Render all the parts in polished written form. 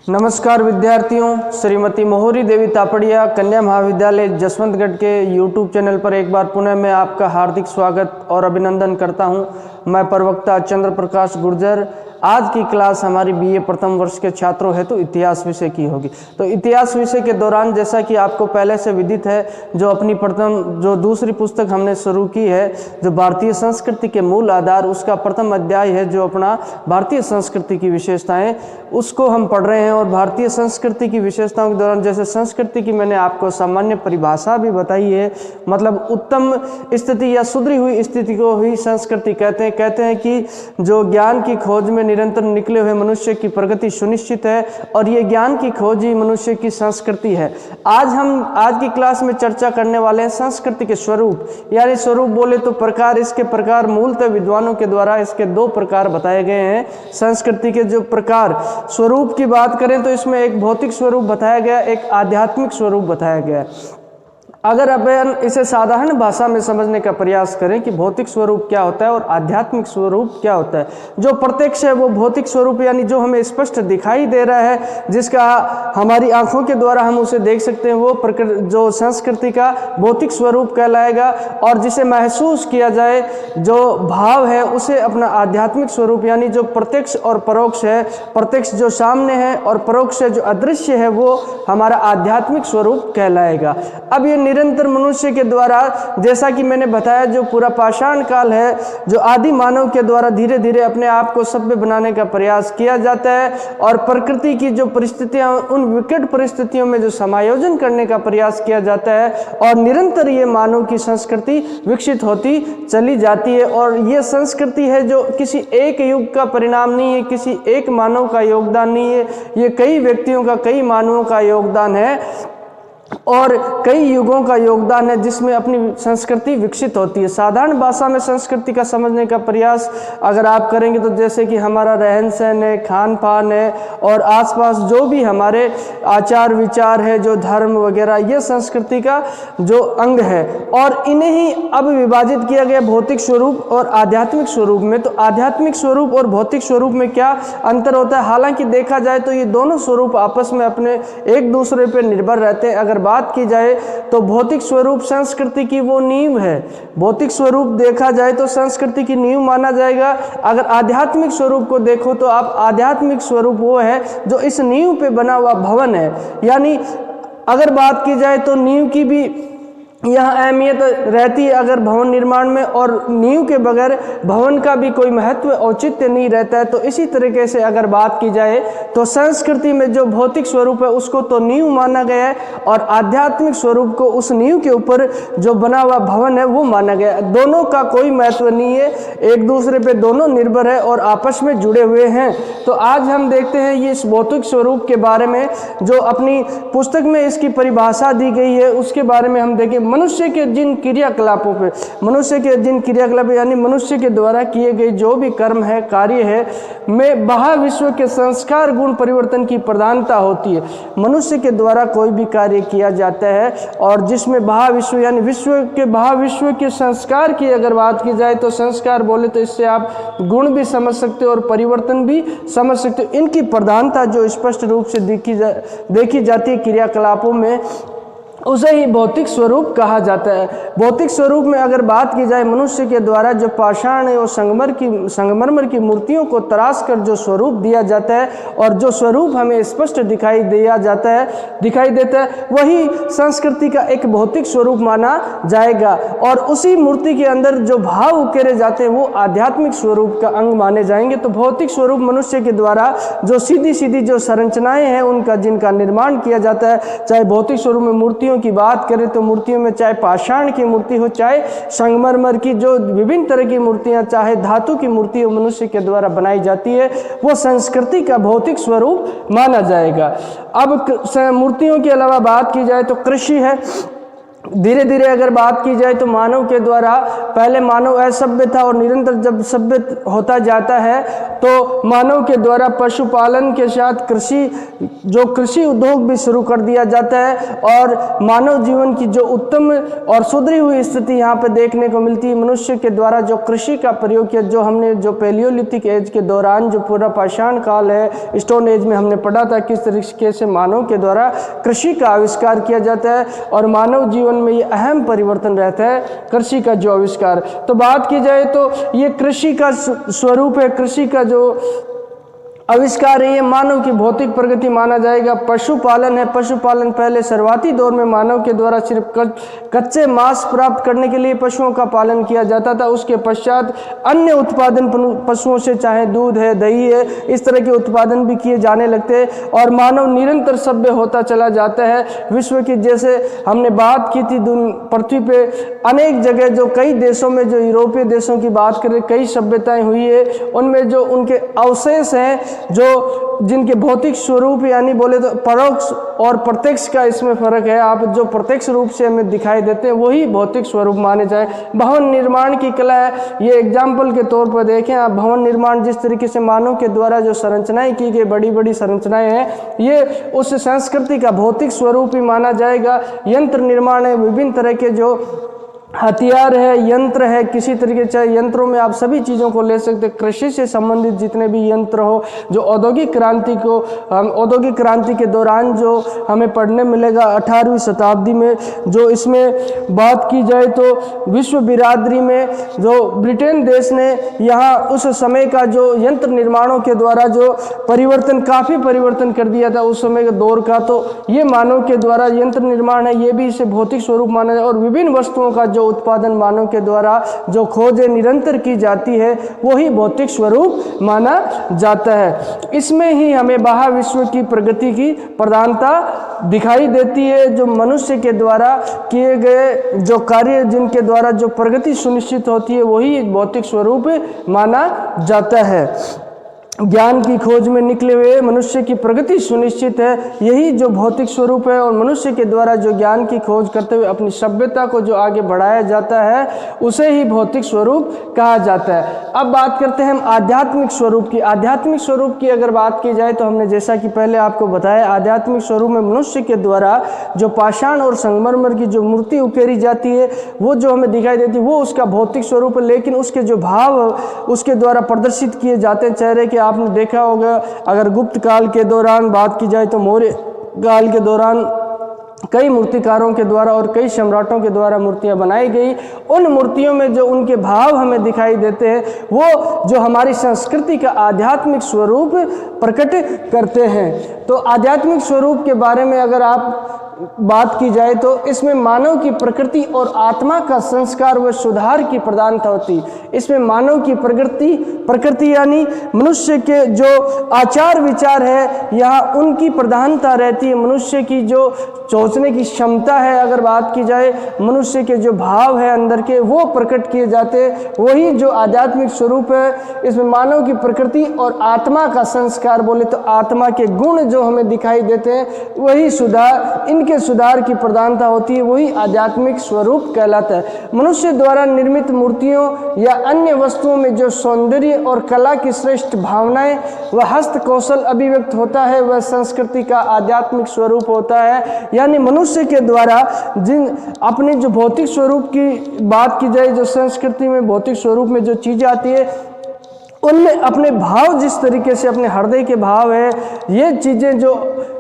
नमस्कार विद्यार्थियों, श्रीमती मोहरी देवी तापड़िया कन्या महाविद्यालय जसवंतगढ़ के YouTube चैनल पर एक बार पुनः मैं आपका हार्दिक स्वागत और अभिनंदन करता हूं। मैं प्रवक्ता चंद्र प्रकाश गुर्जर। आज की क्लास हमारी BA प्रथम वर्ष के छात्रों हेतु इतिहास विषय की होगी। तो इतिहास विषय के दौरान जैसा कि आपको पहले से विदित है, जो दूसरी पुस्तक हमने शुरू की है, जो भारतीय संस्कृति के मूल आधार, उसका प्रथम अध्याय है जो अपना भारतीय संस्कृति की विशेषताएं, उसको हम पढ़ रहे हैं। और भारतीय संस्कृति की विशेषताओं के दौरान जैसे संस्कृति की मैंने आपको सामान्य परिभाषा भी बताई है, मतलब उत्तम स्थिति या सुधरी हुई स्थिति को ही संस्कृति कहते हैं कि जो ज्ञान की खोज में निरंतर निकले हुए मनुष्य की प्रगति सुनिश्चित है, और ये ज्ञान की खोज ही मनुष्य की संस्कृति है। आज की क्लास में चर्चा करने वाले हैं संस्कृति के स्वरूप, यानी स्वरूप बोले तो प्रकार। इसके प्रकार मूलतः विद्वानों के द्वारा इसके दो प्रकार बताए गए हैं। संस्कृति के जो प्रकार स्वरूप की बात करें तो इसमें एक भौतिक स्वरूप बताया गया, एक आध्यात्मिक स्वरूप बताया गया। अगर अपन इसे साधारण भाषा में समझने का प्रयास करें कि भौतिक स्वरूप क्या होता है और आध्यात्मिक स्वरूप क्या होता है, जो प्रत्यक्ष है वो भौतिक स्वरूप, यानी जो हमें स्पष्ट दिखाई दे रहा है, जिसका हमारी आंखों के द्वारा हम उसे देख सकते हैं, वो जो संस्कृति का भौतिक स्वरूप कहलाएगा। और जिसे महसूस किया जाए, जो भाव है, उसे अपना आध्यात्मिक स्वरूप, यानी जो प्रत्यक्ष और परोक्ष है, प्रत्यक्ष जो सामने है और परोक्ष जो अदृश्य है, वो हमारा आध्यात्मिक स्वरूप कहलाएगा। अब ये निरंतर मनुष्य के द्वारा, जैसा कि मैंने बताया, जो पूरा पाषाण काल है, जो आदि मानव के द्वारा धीरे धीरे अपने आप को सभ्य बनाने का प्रयास किया जाता है, और प्रकृति की जो परिस्थितियां, उन विकट परिस्थितियों में जो समायोजन करने का प्रयास किया जाता है, और निरंतर ये मानव की संस्कृति विकसित होती चली जाती है। और ये संस्कृति है जो किसी एक युग का परिणाम नहीं है, किसी एक मानव का योगदान नहीं है, ये कई व्यक्तियों का, कई मानवों का योगदान है और कई युगों का योगदान है, जिसमें अपनी संस्कृति विकसित होती है। साधारण भाषा में संस्कृति का समझने का प्रयास अगर आप करेंगे तो जैसे कि हमारा रहन सहन है, खान पान है, और आसपास जो भी हमारे आचार विचार है, जो धर्म वगैरह, ये संस्कृति का जो अंग है। और इन्हें ही अब विभाजित किया गया भौतिक स्वरूप और आध्यात्मिक स्वरूप में। तो आध्यात्मिक स्वरूप और भौतिक स्वरूप में क्या अंतर होता है? हालांकि देखा जाए तो ये दोनों स्वरूप आपस में अपने एक दूसरे पर निर्भर रहते हैं। अगर बात की जाए तो भौतिक स्वरूप संस्कृति की वो नींव है। भौतिक स्वरूप देखा जाए तो संस्कृति की नींव माना जाएगा। अगर आध्यात्मिक स्वरूप को देखो तो आप आध्यात्मिक स्वरूप वो है जो इस नींव पे बना हुआ भवन है। यानी अगर बात की जाए तो नींव की भी यहाँ अहमियत रहती है अगर भवन निर्माण में, और नींव के बगैर भवन का भी कोई महत्व औचित्य नहीं रहता है। तो इसी तरीके से अगर बात की जाए तो संस्कृति में जो भौतिक स्वरूप है उसको तो नींव माना गया है, और आध्यात्मिक स्वरूप को उस नींव के ऊपर जो बना हुआ भवन है वो माना गया है। दोनों का कोई महत्व नहीं है, एक दूसरे पे दोनों निर्भर है और आपस में जुड़े हुए हैं। तो आज हम देखते हैं ये इस भौतिक स्वरूप के बारे में, जो अपनी पुस्तक में इसकी परिभाषा दी गई है, उसके बारे में हम देखें। मनुष्य के जिन क्रियाकलापों पे, यानी मनुष्य के द्वारा किए गए जो भी कर्म है, कार्य है, में बाह्य विश्व के संस्कार गुण परिवर्तन की प्रधानता होती है। मनुष्य के द्वारा कोई भी कार्य किया जाता है और जिसमें बाह्य विश्व, यानी बाह्य विश्व के संस्कार की अगर बात की जाए तो संस्कार बोले तो इससे आप गुण भी समझ सकते हो और परिवर्तन भी समझ सकते हो। इनकी प्रधानता जो स्पष्ट रूप से देखी जाती है क्रियाकलापों में, उसे ही भौतिक स्वरूप कहा जाता है। भौतिक स्वरूप में अगर बात की जाए, मनुष्य के द्वारा जो पाषाण और संगमरमर की मूर्तियों को तराश कर जो स्वरूप दिया जाता है, और जो स्वरूप हमें स्पष्ट दिखाई देता है, वही संस्कृति का एक भौतिक स्वरूप माना जाएगा। और उसी मूर्ति के अंदर जो भाव उकेरे जाते हैं वो आध्यात्मिक स्वरूप का अंग माने जाएंगे। तो भौतिक स्वरूप मनुष्य के द्वारा जो सीधी जो संरचनाएं हैं उनका, जिनका निर्माण किया जाता है, चाहे भौतिक स्वरूप में मूर्तियों की बात करें तो मूर्तियों में चाहे पाषाण की मूर्ति हो, चाहे संगमरमर की जो विभिन्न तरह की मूर्तियां, चाहे धातु की मूर्ति हो, मनुष्य के द्वारा बनाई जाती है, वो संस्कृति का भौतिक स्वरूप माना जाएगा। अब मूर्तियों के अलावा बात की जाए तो कृषि है। धीरे धीरे अगर बात की जाए तो मानव के द्वारा, पहले मानव असभ्य था और निरंतर जब सभ्य होता जाता है तो मानव के द्वारा पशुपालन के साथ कृषि उद्योग भी शुरू कर दिया जाता है और मानव जीवन की जो उत्तम और सुधरी हुई स्थिति यहाँ पे देखने को मिलती है। मनुष्य के द्वारा जो कृषि का प्रयोग किया, जो हमने जो पैलियोलिथिक एज के दौरान जो पूरा पाषाण काल है, स्टोन एज में हमने पढ़ा था किस तरीके से मानव के द्वारा कृषि का आविष्कार किया जाता है और मानव जीवन में ये अहम परिवर्तन रहता है कृषि का जो आविष्कार। तो बात की जाए तो ये कृषि का स्वरूप है, कृषि का जो आविष्कार है ये मानव की भौतिक प्रगति माना जाएगा। पशुपालन है, पशुपालन पहले शुरुआती दौर में मानव के द्वारा सिर्फ कच्चे मांस प्राप्त करने के लिए पशुओं का पालन किया जाता था। उसके पश्चात अन्य उत्पादन पशुओं से, चाहे दूध है, दही है, इस तरह के उत्पादन भी किए जाने लगते हैं और मानव निरंतर सभ्य होता चला जाता है। विश्व की, जैसे हमने बात की थी, पृथ्वी पे अनेक जगह जो कई देशों में, जो यूरोपीय देशों की बात करें, कई सभ्यताएं हुई है, उनमें जो उनके अवशेष हैं, जो जिनके भौतिक स्वरूप यानी बोले तो परोक्ष और प्रत्यक्ष का इसमें फर्क है। आप जो प्रत्यक्ष रूप से हमें दिखाई देते हैं वही भौतिक स्वरूप माने जाए। भवन निर्माण की कला है, ये एग्जाम्पल के तौर पर देखें आप, भवन निर्माण जिस तरीके से मानव के द्वारा जो संरचनाएं की गई, बड़ी बड़ी संरचनाएं हैं, ये उस संस्कृति का भौतिक स्वरूप ही माना जाएगा। यंत्र निर्माण है, विभिन्न तरह के जो हथियार है, यंत्र है, किसी तरीके से यंत्रों में आप सभी चीज़ों को ले सकते हैं। कृषि से संबंधित जितने भी यंत्र हो, जो औद्योगिक क्रांति के दौरान जो हमें पढ़ने मिलेगा 18वीं शताब्दी में, जो इसमें बात की जाए तो विश्व बिरादरी में जो ब्रिटेन देश ने यहाँ उस समय का जो यंत्र निर्माणों के द्वारा जो काफ़ी परिवर्तन कर दिया था उस समय के दौर का, तो ये मानव के द्वारा यंत्र निर्माण है, ये भी इसे भौतिक स्वरूप माना जाए। और विभिन्न वस्तुओं का जो उत्पादन मानव के द्वारा जो खोज निरंतर की जाती है वही भौतिक स्वरूप माना जाता है। इसमें ही हमें बाह्य विश्व की प्रगति की प्रधानता दिखाई देती है। जो मनुष्य के द्वारा किए गए जो कार्य, जिनके द्वारा जो प्रगति सुनिश्चित होती है, वही भौतिक स्वरूप माना जाता है। ज्ञान की खोज में निकले हुए मनुष्य की प्रगति सुनिश्चित है, यही जो भौतिक स्वरूप है। और मनुष्य के द्वारा जो ज्ञान की खोज करते हुए अपनी सभ्यता को जो आगे बढ़ाया जाता है उसे ही भौतिक स्वरूप कहा जाता है। अब बात करते हैं हम आध्यात्मिक स्वरूप की। आध्यात्मिक स्वरूप की अगर बात की जाए तो हमने जैसा कि पहले आपको बताया, आध्यात्मिक स्वरूप में मनुष्य के द्वारा जो पाषाण और संगमरमर की जो मूर्ति उकेरी जाती है वो जो हमें दिखाई देती है वो उसका भौतिक स्वरूप है, लेकिन उसके जो भाव उसके द्वारा प्रदर्शित किए जाते हैं चेहरे के। आपने देखा होगा, अगर गुप्त काल के दौरान बात की जाए तो मौर्य काल के दौरान कई मूर्तिकारों के द्वारा और कई सम्राटों के द्वारा मूर्तियां बनाई गई। उन मूर्तियों में जो उनके भाव हमें दिखाई देते हैं वो जो हमारी संस्कृति का आध्यात्मिक स्वरूप प्रकट करते हैं। तो आध्यात्मिक स्वरूप के बारे में अगर आप बात की जाए तो इसमें मानव की प्रकृति और आत्मा का संस्कार व सुधार की प्रधानता होती। इसमें मानव की प्रकृति यानी मनुष्य के जो आचार विचार है यहाँ उनकी प्रधानता रहती है। मनुष्य की जो सोचने की क्षमता है, अगर बात की जाए मनुष्य के जो भाव है अंदर के, वो प्रकट किए जाते हैं, वही जो आध्यात्मिक स्वरूप है। इसमें मानव की प्रकृति और आत्मा का संस्कार, बोले तो आत्मा के गुण जो हमें दिखाई देते हैं वही इनके सुधार की प्रधानता होती है, वही आध्यात्मिक स्वरूप कहलाता है। मनुष्य द्वारा निर्मित मूर्तियों या अन्य वस्तुओं में जो सौंदर्य और कला की श्रेष्ठ भावनाएं व हस्त कौशल अभिव्यक्त होता है वह संस्कृति का आध्यात्मिक स्वरूप होता है। यानी मनुष्य के द्वारा जिन अपने जो भौतिक स्वरूप की बात की जाए, जो संस्कृति में भौतिक स्वरूप में जो चीज़ें आती है उनमें अपने भाव, जिस तरीके से अपने हृदय के भाव है, ये चीज़ें जो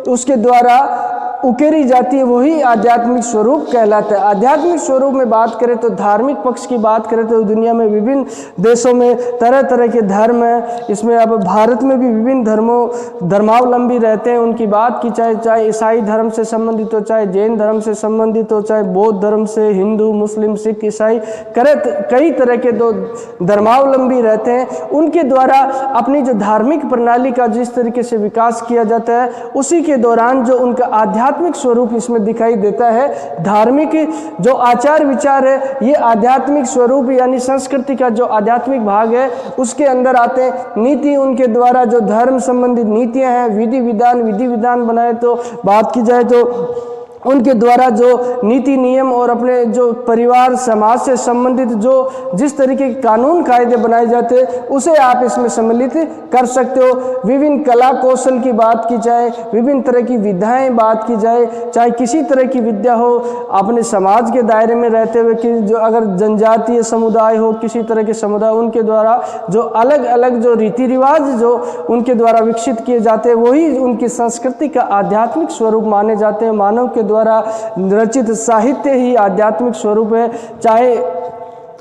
उसके द्वारा उकेरी जाती है वही आध्यात्मिक स्वरूप कहलाता है। आध्यात्मिक स्वरूप में बात करें तो धार्मिक पक्ष की बात करें तो दुनिया में विभिन्न देशों में तरह तरह के धर्म हैं। इसमें अब भारत में भी विभिन्न धर्मावलंबी रहते हैं। उनकी बात की चाहे ईसाई धर्म से संबंधित हो, चाहे जैन धर्म से संबंधित हो, चाहे बौद्ध धर्म से, हिंदू, मुस्लिम, सिख, ईसाई, कई तरह के दो धर्मावलंबी रहते हैं। उनके द्वारा अपनी जो धार्मिक प्रणाली का जिस तरीके से विकास किया जाता है उसी के दौरान जो उनका आध्यात्मिक स्वरूप इसमें दिखाई देता है। धार्मिक जो आचार विचार है ये आध्यात्मिक स्वरूप यानी संस्कृति का जो आध्यात्मिक भाग है उसके अंदर आते हैं। नीति, उनके द्वारा जो धर्म संबंधित नीतियां हैं, विधि विधान बनाए तो बात की जाए तो उनके द्वारा जो नीति नियम और अपने जो परिवार समाज से संबंधित जो जिस तरीके के कानून कायदे बनाए जाते हैं उसे आप इसमें सम्मिलित कर सकते हो। विभिन्न कला कौशल की बात की जाए, विभिन्न तरह की विधाएं बात की जाए, चाहे किसी तरह की विद्या हो, अपने समाज के दायरे में रहते हुए कि जो अगर जनजातीय समुदाय हो, किसी तरह के समुदाय, उनके द्वारा जो अलग अलग जो रीति रिवाज जो उनके द्वारा विकसित किए जाते हैं वही उनकी संस्कृति का आध्यात्मिक स्वरूप माने जाते हैं। मानव के द्वारा रचित साहित्य ही आध्यात्मिक स्वरूप है, चाहे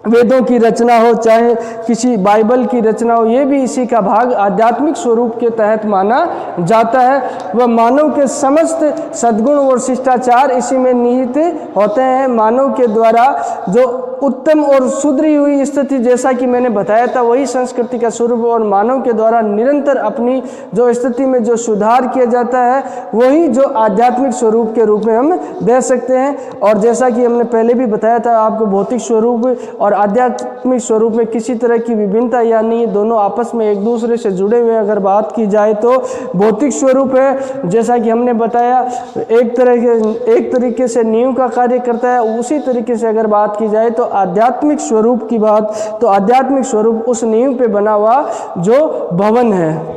वेदों की रचना हो, चाहे किसी बाइबल की रचना हो, ये भी इसी का भाग आध्यात्मिक स्वरूप के तहत माना जाता है। वह मानव के समस्त सद्गुण और शिष्टाचार इसी में निहित होते हैं। मानव के द्वारा जो उत्तम और सुधरी हुई स्थिति, जैसा कि मैंने बताया था, वही संस्कृति का स्वरूप, और मानव के द्वारा निरंतर अपनी जो स्थिति में जो सुधार किया जाता है वही जो आध्यात्मिक स्वरूप के रूप में हम दे सकते हैं। और जैसा कि हमने पहले भी बताया था आपको, भौतिक स्वरूप और आध्यात्मिक स्वरूप में किसी तरह की विभिन्नता या नहीं, दोनों आपस में एक दूसरे से जुड़े हुए अगर बात की जाए तो भौतिक स्वरूप है, जैसा कि हमने बताया, एक तरीके से नींव का कार्य करता है। उसी तरीके से अगर बात की जाए तो आध्यात्मिक स्वरूप की बात, तो आध्यात्मिक स्वरूप उस नींव पे बना हुआ जो भवन है।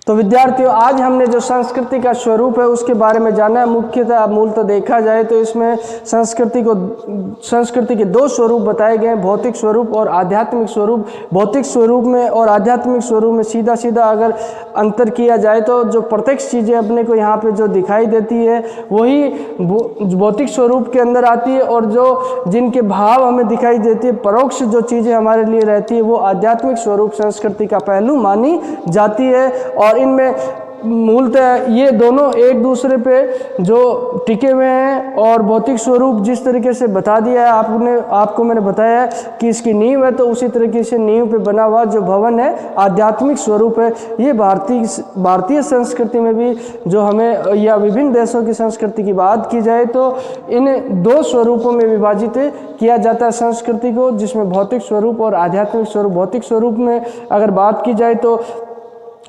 तो विद्यार्थियों, आज हमने जो संस्कृति का स्वरूप है उसके बारे में जाना है। मुख्यतः मूलतः देखा जाए तो इसमें संस्कृति के दो स्वरूप बताए गए हैं, भौतिक स्वरूप और आध्यात्मिक स्वरूप। भौतिक स्वरूप में और आध्यात्मिक स्वरूप में सीधा सीधा अगर अंतर किया जाए तो जो प्रत्यक्ष चीज़ें अपने को यहाँ पे जो दिखाई देती है वही भौतिक स्वरूप के अंदर आती है, और जो जिनके भाव हमें दिखाई देती है, परोक्ष जो चीज़ें हमारे लिए रहती है, वो आध्यात्मिक स्वरूप संस्कृति का पहलू मानी जाती है। और इनमें मूलतः ये दोनों एक दूसरे पे जो टिके हुए हैं, और भौतिक स्वरूप जिस तरीके से बता दिया है आपको मैंने बताया है कि इसकी नींव है, तो उसी तरीके से नींव पे बना हुआ जो भवन है आध्यात्मिक स्वरूप है। ये भारतीय संस्कृति में भी जो हमें, या विभिन्न देशों की संस्कृति की बात की जाए तो इन दो स्वरूपों में विभाजित किया जाता है संस्कृति को, जिसमें भौतिक स्वरूप और आध्यात्मिक स्वरूप। भौतिक स्वरूप में अगर बात की जाए तो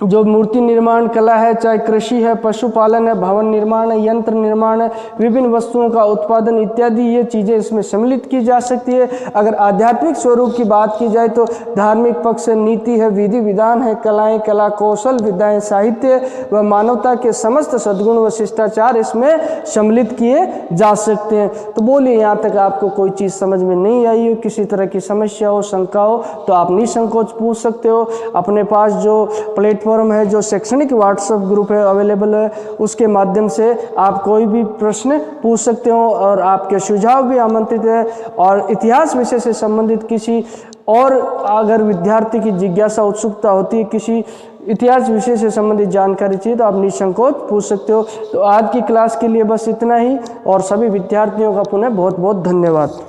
जो मूर्ति निर्माण कला है, चाहे कृषि है, पशुपालन है, भवन निर्माण है, यंत्र निर्माण है, विभिन्न वस्तुओं का उत्पादन इत्यादि, ये चीज़ें इसमें सम्मिलित की जा सकती है। अगर आध्यात्मिक स्वरूप की बात की जाए तो धार्मिक पक्ष से नीति है, विधि विधान है, कलाएं, कला कौशल, विद्याएं, साहित्य व मानवता के समस्त सद्गुण व शिष्टाचार इसमें सम्मिलित किए जा सकते हैं। तो बोलिए, यहाँ तक आपको कोई चीज़ समझ में नहीं आई हो, किसी तरह की समस्या हो, शंका हो, तो आप निसंकोच पूछ सकते हो। अपने पास जो प्लेटफॉर्म है, जो शैक्षणिक व्हाट्सएप ग्रुप है अवेलेबल है, उसके माध्यम से आप कोई भी प्रश्न पूछ सकते हो, और आपके सुझाव भी आमंत्रित है। और इतिहास विषय से संबंधित किसी और अगर विद्यार्थी की जिज्ञासा उत्सुकता होती है, किसी इतिहास विषय से संबंधित जानकारी चाहिए, तो आप निसंकोच पूछ सकते हो। तो आज की क्लास के लिए बस इतना ही, और सभी विद्यार्थियों का पुनः बहुत बहुत धन्यवाद।